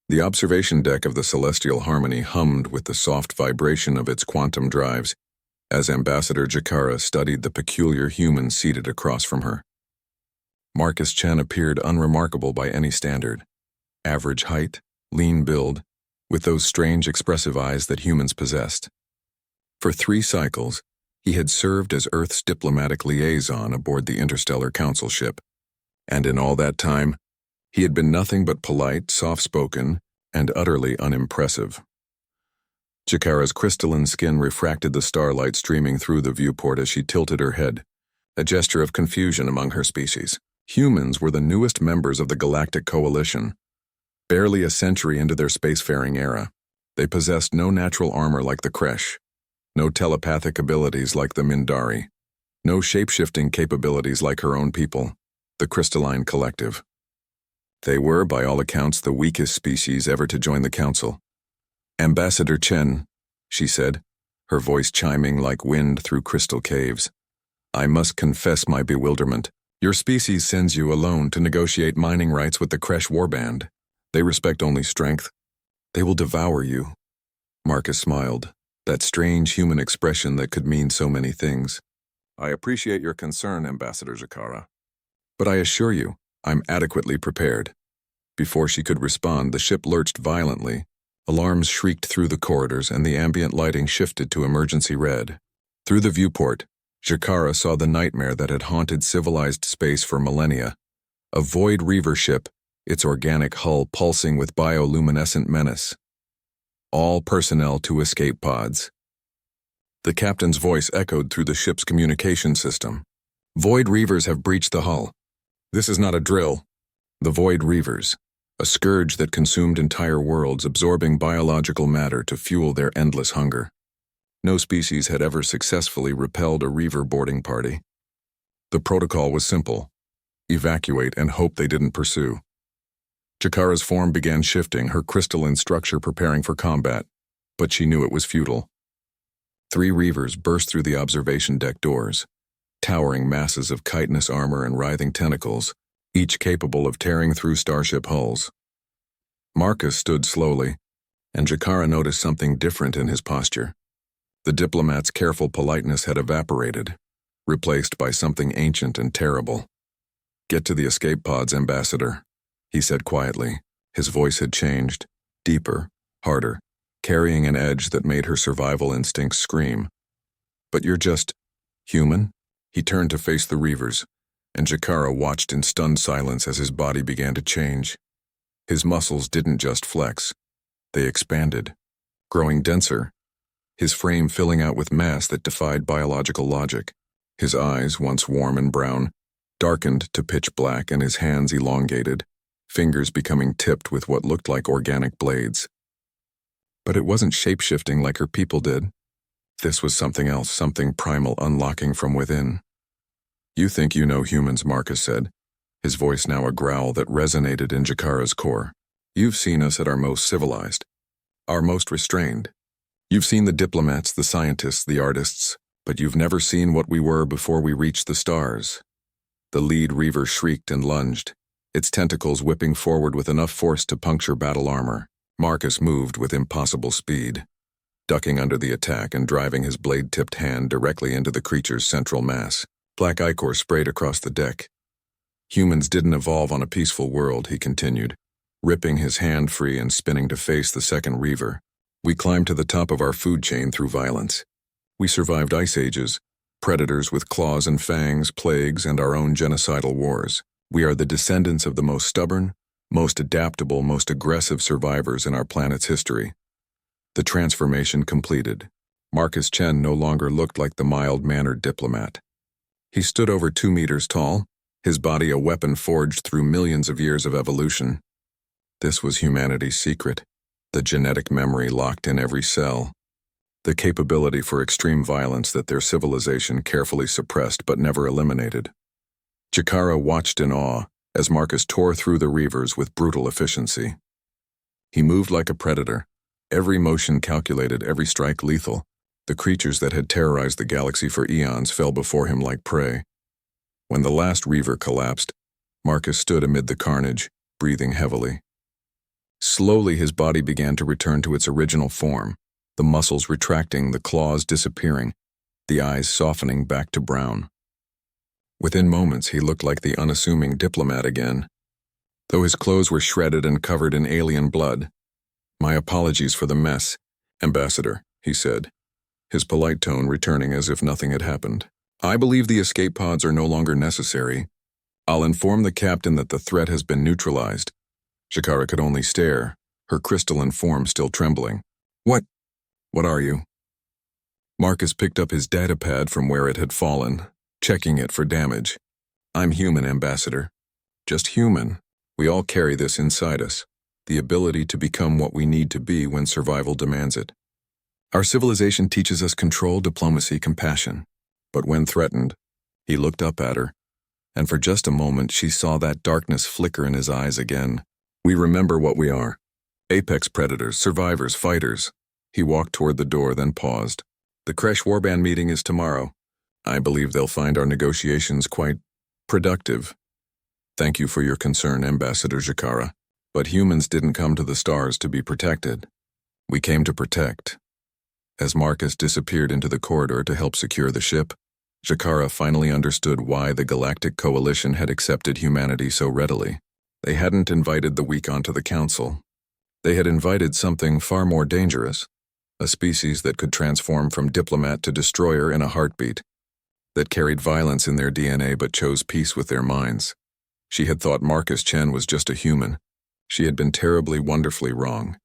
The observation deck of the Celestial Harmony hummed with the soft vibration of its quantum drives as Ambassador Jakara studied the peculiar human seated across from her. Marcus Chen appeared unremarkable by any standard. Average height, lean build, with those strange expressive eyes that humans possessed. For 3 cycles, he had served as Earth's diplomatic liaison aboard the Interstellar Council ship, and in all that time, he had been nothing but polite, soft-spoken, and utterly unimpressive. Jakara's crystalline skin refracted the starlight streaming through the viewport as she tilted her head, a gesture of confusion among her species. Humans were the newest members of the Galactic Coalition, barely a century into their spacefaring era. They possessed no natural armor like the Kresh, no telepathic abilities like the Mindari, no shape-shifting capabilities like her own people, the Crystalline Collective. They were, by all accounts, the weakest species ever to join the Council. "Ambassador Chen," she said, her voice chiming like wind through crystal caves, "I must confess my bewilderment. Your species sends you alone to negotiate mining rights with the Kresh warband. They respect only strength. They will devour you." Marcus smiled, that strange human expression that could mean so many things. "I appreciate your concern, Ambassador Jakara, but I assure you, I'm adequately prepared." Before she could respond, the ship lurched violently. Alarms shrieked through the corridors and the ambient lighting shifted to emergency red. Through the viewport, Jakara saw the nightmare that had haunted civilized space for millennia. A void reaver ship, its organic hull pulsing with bioluminescent menace. "All personnel to escape pods." The captain's voice echoed through the ship's communication system. "Void reavers have breached the hull. This is not a drill." The void reavers, a scourge that consumed entire worlds, absorbing biological matter to fuel their endless hunger. No species had ever successfully repelled a reaver boarding party. The protocol was simple: evacuate and hope they didn't pursue. Jakara's form began shifting, her crystalline structure preparing for combat, but she knew it was futile. 3 reavers burst through the observation deck doors, towering masses of chitinous armor and writhing tentacles, each capable of tearing through starship hulls. Marcus stood slowly, and Jakara noticed something different in his posture. The diplomat's careful politeness had evaporated, replaced by something ancient and terrible. "Get to the escape pods, Ambassador," he said quietly. His voice had changed, deeper, harder, carrying an edge that made her survival instincts scream. "But you're just human?" He turned to face the reavers, and Jakara watched in stunned silence as his body began to change. His muscles didn't just flex, they expanded, growing denser, his frame filling out with mass that defied biological logic. His eyes, once warm and brown, darkened to pitch black, and his hands elongated, fingers becoming tipped with what looked like organic blades. But it wasn't shape-shifting like her people did. This was something else, something primal unlocking from within. "You think you know humans," Marcus said, his voice now a growl that resonated in Jakara's core. "You've seen us at our most civilized, our most restrained. You've seen the diplomats, the scientists, the artists, but you've never seen what we were before we reached the stars." The lead reaver shrieked and lunged, its tentacles whipping forward with enough force to puncture battle armor. Marcus moved with impossible speed, ducking under the attack and driving his blade-tipped hand directly into the creature's central mass. Black ichor sprayed across the deck. "Humans didn't evolve on a peaceful world," he continued, ripping his hand free and spinning to face the second reaver. "We climbed to the top of our food chain through violence. We survived ice ages, predators with claws and fangs, plagues, and our own genocidal wars. We are the descendants of the most stubborn, most adaptable, most aggressive survivors in our planet's history." The transformation completed. Marcus Chen no longer looked like the mild-mannered diplomat. He stood over 2 meters tall, his body a weapon forged through millions of years of evolution. This was humanity's secret, the genetic memory locked in every cell, the capability for extreme violence that their civilization carefully suppressed but never eliminated. Jakara watched in awe as Marcus tore through the reavers with brutal efficiency. He moved like a predator, every motion calculated, every strike lethal. The creatures that had terrorized the galaxy for eons fell before him like prey. When the last reaver collapsed, Marcus stood amid the carnage, breathing heavily. Slowly his body began to return to its original form, the muscles retracting, the claws disappearing, the eyes softening back to brown. Within moments he looked like the unassuming diplomat again, though his clothes were shredded and covered in alien blood. "My apologies for the mess, Ambassador," he said, his polite tone returning as if nothing had happened. "I believe the escape pods are no longer necessary. I'll inform the captain that the threat has been neutralized." Jakara could only stare, her crystalline form still trembling. What are you?" Marcus picked up his datapad from where it had fallen, checking it for damage. "I'm human, Ambassador. Just human. We all carry this inside us, the ability to become what we need to be when survival demands it. Our civilization teaches us control, diplomacy, compassion. But when threatened," he looked up at her, and for just a moment she saw that darkness flicker in his eyes again. "We remember what we are. Apex predators, survivors, fighters." He walked toward the door, then paused. "The Kresh Warband meeting is tomorrow. I believe they'll find our negotiations quite productive. Thank you for your concern, Ambassador Jakara. But humans didn't come to the stars to be protected. We came to protect." As Marcus disappeared into the corridor to help secure the ship, Jakara finally understood why the Galactic Coalition had accepted humanity so readily. They hadn't invited the weak onto the Council. They had invited something far more dangerous, a species that could transform from diplomat to destroyer in a heartbeat, that carried violence in their DNA but chose peace with their minds. She had thought Marcus Chen was just a human. She had been terribly, wonderfully wrong.